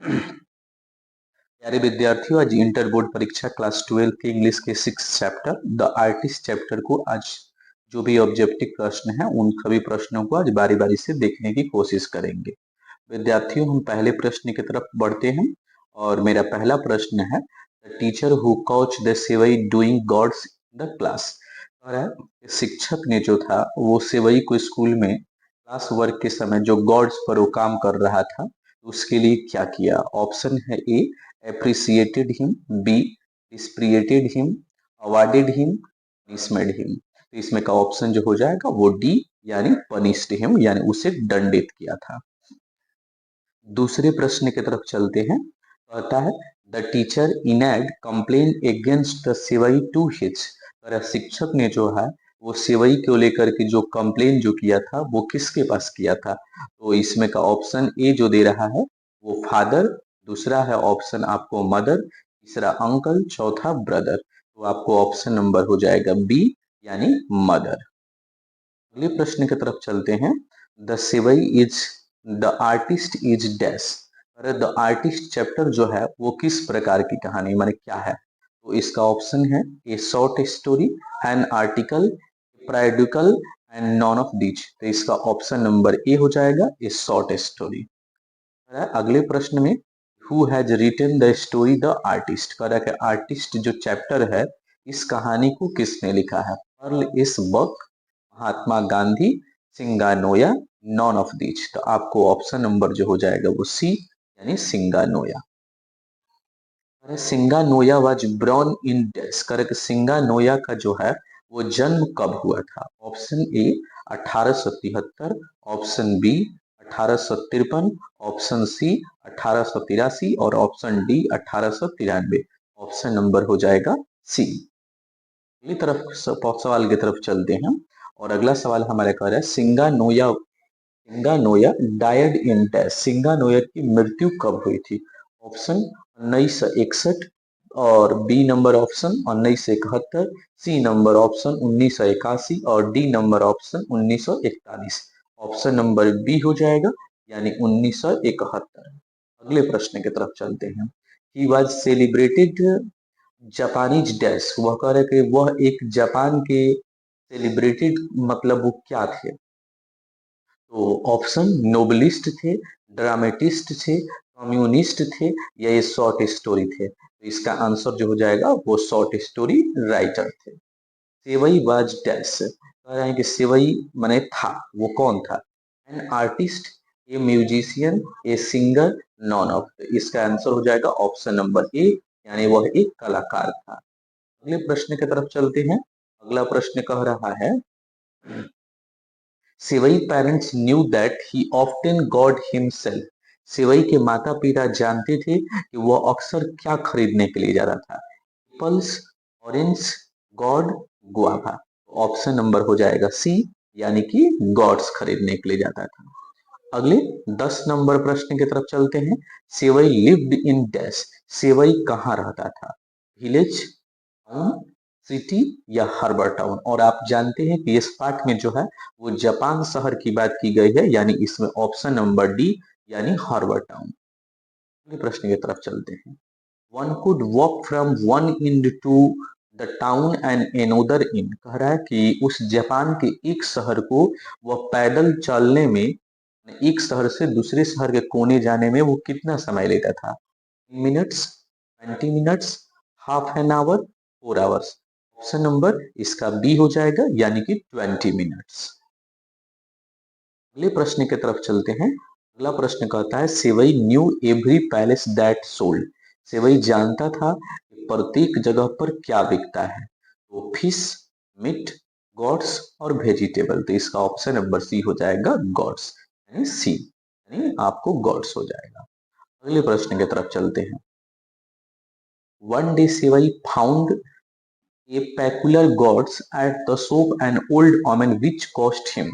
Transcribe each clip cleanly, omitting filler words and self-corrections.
प्यारे विद्यार्थियों, आज इंटर बोर्ड परीक्षा क्लास 12 के इंग्लिश के 6 चैप्टर द आर्टिस्ट चैप्टर को आज जो भी ऑब्जेक्टिव प्रश्न है उन सभी प्रश्नों को आज बारी बारी से देखने की कोशिश करेंगे। विद्यार्थियों, हम पहले प्रश्न की तरफ बढ़ते हैं और मेरा पहला प्रश्न है the teacher who caught the Swami doing gods the class. कह रहा है शिक्षक ने जो था वो सेवई को स्कूल में क्लास वर्क के समय जो गॉड्स पर वो काम कर रहा था उसके लिए क्या किया। ऑप्शन है ए appreciated him, B dispriated him, awarded him, punishment him। तो इसमें का ऑप्शन जो हो जाएगा वो डी यानी punished him यानी उसे दंडित किया था। दूसरे प्रश्न की तरफ चलते हैं। कहता है द टीचर इनैड complain against the Seibei to his. शिक्षक ने जो है वो सेवई को लेकर के जो कंप्लेन जो किया था वो किसके पास किया था। तो इसमें का ऑप्शन ए जो दे रहा है वो फादर, दूसरा है ऑप्शन आपको मदर, तीसरा अंकल, चौथा ब्रदर। तो आपको ऑप्शन नंबर हो जाएगा बी यानी मदर। अगले प्रश्न की तरफ चलते हैं। The sevai is the artist is dash. अरे द आर्टिस्ट चैप्टर जो है वो किस प्रकार की कहानी माने क्या है। तो इसका ऑप्शन है ए short story, an article, paradoxical and non of these. तो इसका ऑप्शन नंबर ए हो जाएगा ए शॉर्ट स्टोरी। अगले प्रश्न में who has written the story the artist. कह रहा है कि आर्टिस्ट जो चैप्टर है इस कहानी को किसने लिखा है। पर्ल इस बक, Mahatma Gandhi, सिंगानोया, non of these. तो आपको ऑप्शन नंबर जो हो जाएगा वो सी यानी सिंगानोया। सिंगानोया वाज ब्रॉर्न इन डेस। करेक्ट, सिंगानोया का जो है वो जन्म कब हुआ था। Option A 1873, option B 1853, option C 1883 और ऑप्शन डी 1893। ऑप्शन नंबर हो जाएगा सी। अगली तरफ सवाल की तरफ चलते हैं और अगला सवाल हमारे कह रहा है सिंगानोया डायड इन डैश। सिंगानोया की मृत्यु कब हुई थी। ऑप्शन 1961 और B number option 1971, C number option 1981 और D number option 1941। Option number B हो जाएगा यानी 1971। अगले प्रश्न की तरफ चलते हैं। He was celebrated Japanese dash. वह कह रहे कि वह एक जापान के सेलिब्रेटेड मतलब वो क्या थे। तो ऑप्शन नोबलिस्ट थे, ड्रामेटिस्ट थे, कम्युनिस्ट थे या ये शॉर्ट स्टोरी थे। तो इसका आंसर जो हो जाएगा वो शॉर्ट स्टोरी राइटर थे। सेवई वाज डैश। कह रहे हैं कि सेवई माने था, वो कौन था। An artist, A musician, a singer, none of. इसका आंसर हो जाएगा ऑप्शन नंबर ए यानी वह एक कलाकार था। अगले प्रश्न की तरफ चलते हैं। अगला प्रश्न कह रहा है Seibei parents knew that he often god himself. Seibei के माता पिता जानते थे कि वह अक्सर क्या खरीदने के लिए जा रहा था। Apples, orange, God, guava. Option number हो जाएगा सी यानी कि गॉड्स खरीदने के लिए जाता था। अगले 10 नंबर प्रश्न की तरफ चलते हैं। सेवई लिव्ड इन डैश। सेवई कहाँ रहता था। विलेज, टाउन, सिटी या हार्बर टाउन। और आप जानते हैं कि इस पाठ में जो है वो जापान शहर की बात की गई है यानी इसमें ऑप्शन नंबर डी यानी हार्बर टाउन। अगले प्रश्न की तरफ चलते हैं। One could walk from one end to the town and another in. कह रहा है कि उस जापान के एक शहर को वह पैदल चलने में, एक शहर से दूसरे शहर के कोने जाने में वो कितना समय लेता था। 10 minutes, 20 minutes, half an hour, 4 hours. Option number इसका बी हो जाएगा यानी कि 20 मिनट्स। अगले प्रश्न की तरफ चलते हैं। अगला प्रश्न कहता है Seibei knew every place that sold. Seibei जानता था कि प्रत्येक जगह पर क्या बिकता है। तो फिश, मीट, गॉड्स और वेजिटेबल। तो इसका ऑप्शन नंबर सी हो जाएगा गॉड्स यानी सी यानी आपको गॉड्स हो जाएगा। अगले प्रश्न की तरफ चलते हैं। One day Swami found a peculiar gods at the shop and old woman which cost him.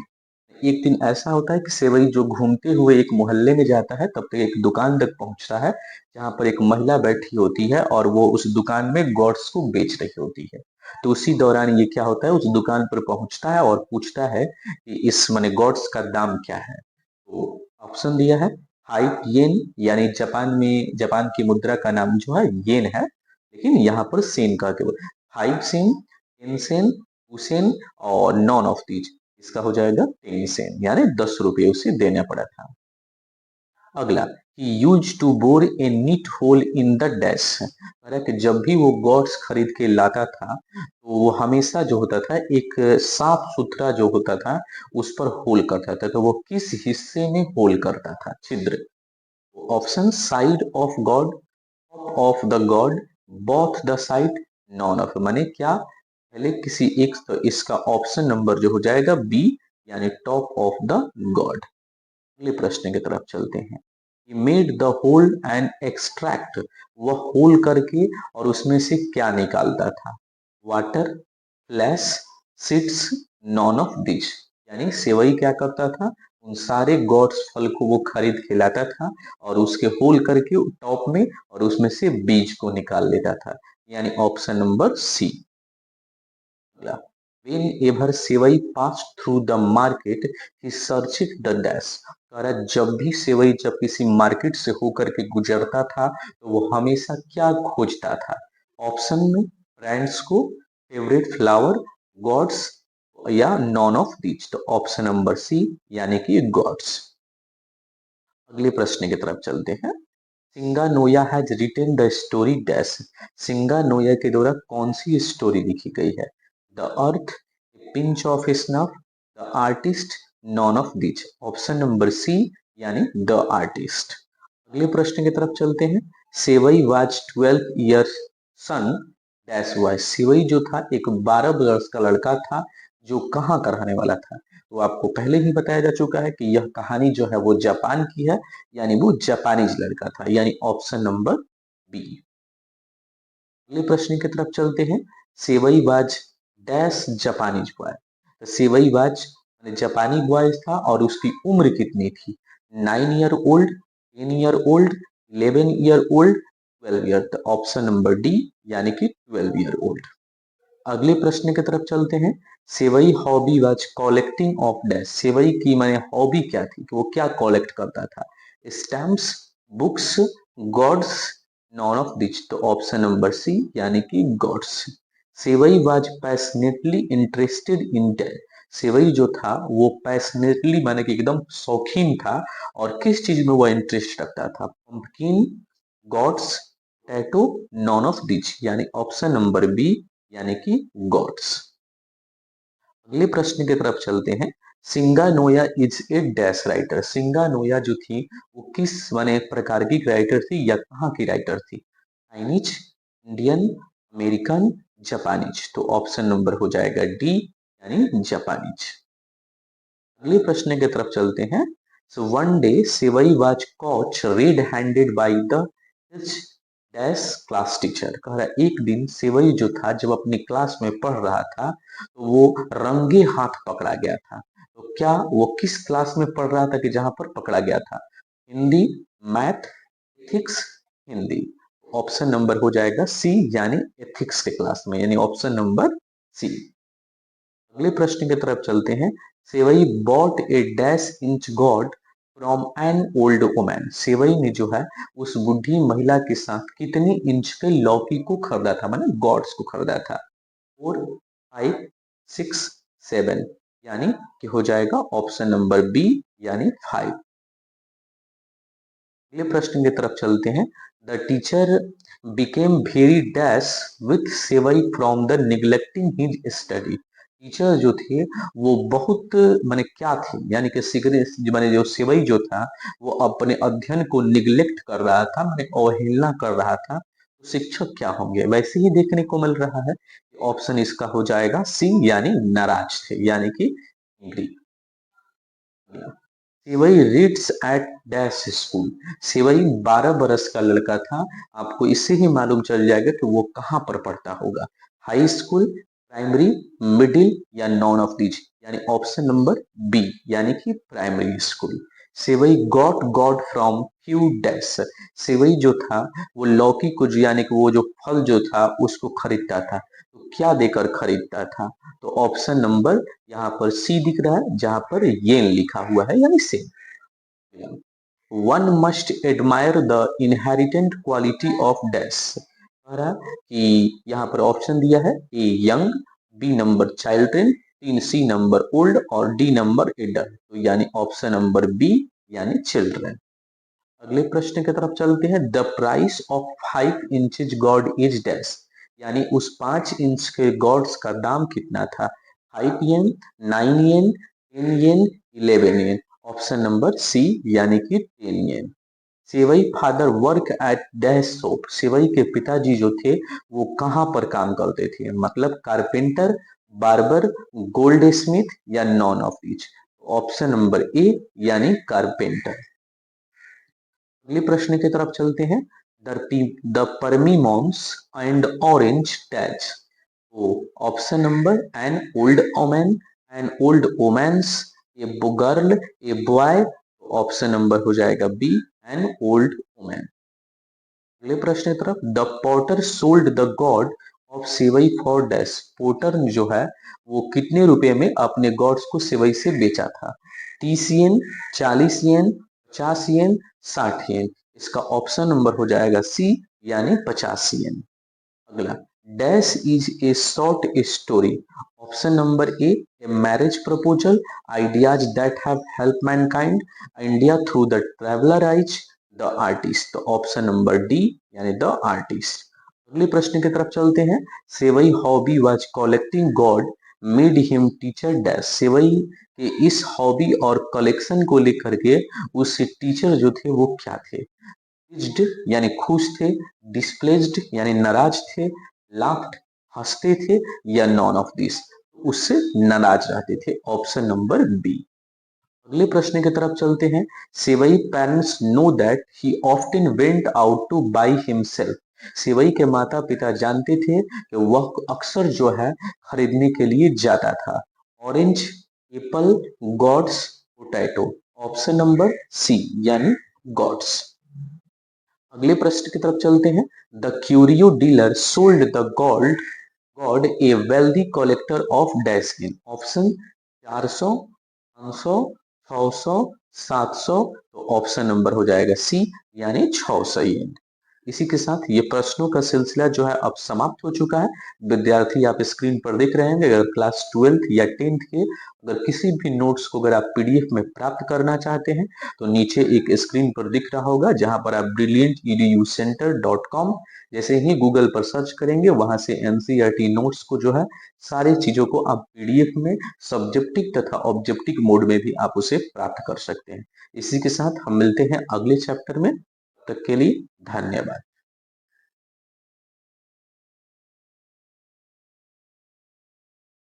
एक दिन ऐसा होता है कि सेवई जो घूमते हुए एक मोहल्ले में जाता है तब तक एक दुकान तक पहुंचता है जहां पर एक महिला बैठी होती है और वो उस दुकान में गॉड्स को बेच रही होती है। तो उसी दौरान ये क्या होता है, उस दुकान पर पहुंचता है और पूछता है कि इस माने गॉड्स का दाम क्या है। तो ऑप्शन दिया है 5 येन, यानी जापान की मुद्रा का नाम जो है येन है, लेकिन यहाँ पर सेन का केवल 5 सेन, 10 सेन, 2 सेन और नॉन ऑफ दीज, इसका हो जाएगा 10 सेन, यानी 10 रुपये उसे देना पड़ा था। अगला, he used to bore a neat hole in the dash, कह रहा है कि जब भी वो गॉड्स खरीद के लाता था तो वो हमेशा जो होता था एक साफ सुथरा जो होता था उस पर होल करता था, तो वो किस हिस्से में होल करता था, छिद्र। Option side of God, top of the God, both the side, none of, माने क्या पहले किसी एक, तो इसका ऑप्शन नंबर जो हो जाएगा बी, यानी टॉप ऑफ द गॉड। अगले प्रश्न की तरफ चलते हैं। He made the hole and extract, वह होल करके और उसमें से क्या निकालता था, water, flash, seeds, none of this, यानी सेवई क्या करता था, उन सारे गॉड्स फल को वो खरीद के लाता था और उसके होल करके टॉप में और उसमें से बीज को निकाल लेता था, यानी option number C. Whenever Seibei pass through the market he searched the dash, कह रहा है जब भी सेवई जब किसी मार्केट से होकर के गुजरता था तो वो हमेशा क्या खोजता था, ऑप्शन में ब्रांड्स को, फेवरेट फ्लावर, गॉड्स, या नॉन ऑफ दीज, तो ऑप्शन नंबर सी, यानी कि गॉड्स। अगले प्रश्न की तरफ चलते हैं। Shiga Naoya has written the story dash, Shiga Naoya के द्वारा कौन सी स्टोरी लिखी गई है, the earth, pinch of snuff, the artist, none of which, option number C, यानी द आर्टिस्ट। अगले प्रश्न की तरफ चलते हैं। Seibei was 12 years son dash wise, Seibei जो था एक 12 वर्ष का लड़का था जो कहाँ का रहने वाला था, तो आपको पहले ही बताया जा चुका है कि यह कहानी जो है वो जापान की है, यानी वो जापानीज लड़का था, यानी ऑप्शन नंबर बी। अगले प्रश्न की तरफ चलते हैं। सेवई बाज डैश जापानीज बॉय, तो सेवई बाज जापानी बॉय था और उसकी उम्र कितनी थी, 9 year old, 10 year old, 11 year old, 12 year, तो ऑप्शन नंबर डी, यानी कि 12 ईयर ओल्ड। अगले प्रश्न की तरफ चलते हैं। Seibei hobby was collecting of dash, Seibei की माने हॉबी क्या थी कि वो क्या कलेक्ट करता था, stamps, books, gourds, none of which, तो ऑप्शन नंबर सी, यानी कि gourds. Seibei was passionately interested in dash, Seibei जो था वो पैशनेटली माने कि एकदम शौकीन था और किस चीज में वो इंटरेस्ट रखता था, pumpkin, gourds, tattoo, none of which, यानी ऑप्शन नंबर बी, यानी कि गॉड्स। अगले प्रश्न की तरफ चलते हैं। सिंगानोया इज ए डैश राइटर, सिंगानोया जो थी वो किस माने प्रकार की राइटर थी या कहाँ की राइटर थी, चाइनीज, इंडियन, अमेरिकन, जापानीज, तो ऑप्शन नंबर हो जाएगा डी, यानी जापानीज। अगले प्रश्न की तरफ चलते हैं। So one day sevai was cot red handed by the dash class teacher, कह रहा है एक दिन सेवई जो था जब अपनी क्लास में पढ़ रहा था तो वो रंगे हाथ पकड़ा गया था, तो क्या वो किस क्लास में पढ़ रहा था कि जहां पर पकड़ा गया था, Hindi, math, ethics, Hindi, option number हो जाएगा सी, यानी एथिक्स के क्लास में, यानी ऑप्शन नंबर सी। अगले प्रश्न की तरफ चलते हैं। Seibei bought a dash inch gourd from an old woman, Seibei ने जो है उस बुढ़ी महिला के साथ कितनी इंच के लौकी को खरीदा था, माने गॉड्स को खरीदा था, 4, 5, 6, 7, यानी कि हो जाएगा ऑप्शन नंबर बी, यानी 5। अगले प्रश्न की तरफ चलते हैं। The teacher became very dash with sevai from the neglecting his study, teacher जो थे वो बहुत माने क्या थे, यानी कि सिगरेट माने जो सेवई जो था वो अपने अध्ययन को निग्लेक्ट कर रहा था, माने अवहेलना कर रहा था, तो शिक्षक क्या होंगे, वैसे ही देखने को मिल रहा है। ऑप्शन इसका हो जाएगा सी, यानी नाराज थे, यानी कि एंग्री। सेवई रीड्स एट डैश स्कूल, सेवई 12 बरस का लड़का था, आपको इससे ही मालूम चल जाएगा कि वो कहाँ पर पढ़ता होगा, हाई स्कूल, प्राइमरी, मिडिल, या नॉन ऑफ दीज, यानी ऑप्शन नंबर बी, यानी कि primary school. Seibei got gourd from few dash, Seibei जो था वो लौकी को यानी कि वो जो फल जो था उसको खरीदता था, तो क्या देकर खरीदता था, तो ऑप्शन नंबर यहाँ पर सी दिख रहा है जहां पर येन लिखा हुआ है, यानी same. One must admire the inherent quality of dash. कह रहा कि यहाँ पर ऑप्शन दिया है A young, B number children, 3 C number old और डी नंबर एडल्ट, तो यानी ऑप्शन नंबर बी यानी चिल्ड्रन। अगले प्रश्न की तरफ चलते हैं। The price of 5 inches god is dash, यानी उस 5 इंच के गॉड्स का दाम कितना था? 5 येन, 9 येन, 10 येन, 11 येन, ऑप्शन नंबर सी यानी कि 10 yen. Seibei father work at dash shop, Seibei के पिताजी जो थे वो कहाँ पर काम करते थे? मतलब कारपेंटर, बार्बर, गोल्ड स्मिथ या none of each, option number A यानी कारपेंटर। अगले प्रश्न की तरफ चलते हैं। The persimmons and orange touch, तो option number an old woman, an old women's, a girl, a boy, option number हो जाएगा बी एन ओल्ड ओमेन। अगले प्रश्न की तरफ। The porter sold the God of sevai for dash, porter जो है वो कितने रुपए में अपने गॉड्स को सेवई से बेचा था? 30 येन, 40 येन, 50 येन, 60 येन, इसका ऑप्शन नंबर हो जाएगा सी यानी 50 येन। अगला, dash is a short story, option number A marriage proposal, ideas that have help mankind, India through the traveller eyes, the artist, तो ऑप्शन नंबर डी यानी द आर्टिस्ट। अगले प्रश्न की तरफ चलते हैं। Seibei hobby was collecting gourd made him teacher dash, Seibei के इस हॉबी और कलेक्शन को लेकर के उससे टीचर जो थे वो क्या थे? यानी खुश थे, डिस्प्लेस्ड यानी नाराज थे, लाफ्ड हंसते थे या नॉन ऑफ दिस, उससे नाराज रहते थे, ऑप्शन नंबर बी। अगले प्रश्न की तरफ चलते हैं। Seibei parents know that he often went out to buy himself, Seibei के माता पिता जानते थे कि वह अक्सर जो है खरीदने के लिए जाता था। Orange, apple, gods, potato, option number C यानी गॉड्स। अगले प्रश्न की तरफ चलते हैं। The curio dealer sold the god a wealthy collector of dash in, option 400, 500, 600, 700, तो ऑप्शन नंबर हो जाएगा सी यानी 600 येन। इसी के साथ ये प्रश्नों का सिलसिला जो है अब समाप्त हो चुका है। विद्यार्थी आप स्क्रीन पर देख रहे हैं, अगर क्लास 12th या 10th के अगर किसी भी नोट्स को अगर आप पीडीएफ में प्राप्त करना चाहते हैं तो नीचे एक स्क्रीन पर दिख रहा होगा जहां पर आप brillianteducenter.com जैसे ही गूगल पर सर्च करेंगे वहां से एनसीईआरटी नोट्स को जो है सारी चीजों को आप पीडीएफ में सब्जेक्टिव तथा ऑब्जेक्टिव मोड में भी आप उसे प्राप्त कर सकते हैं। इसी के साथ हम मिलते हैं अगले चैप्टर में, तब तक के लिए धन्यवाद।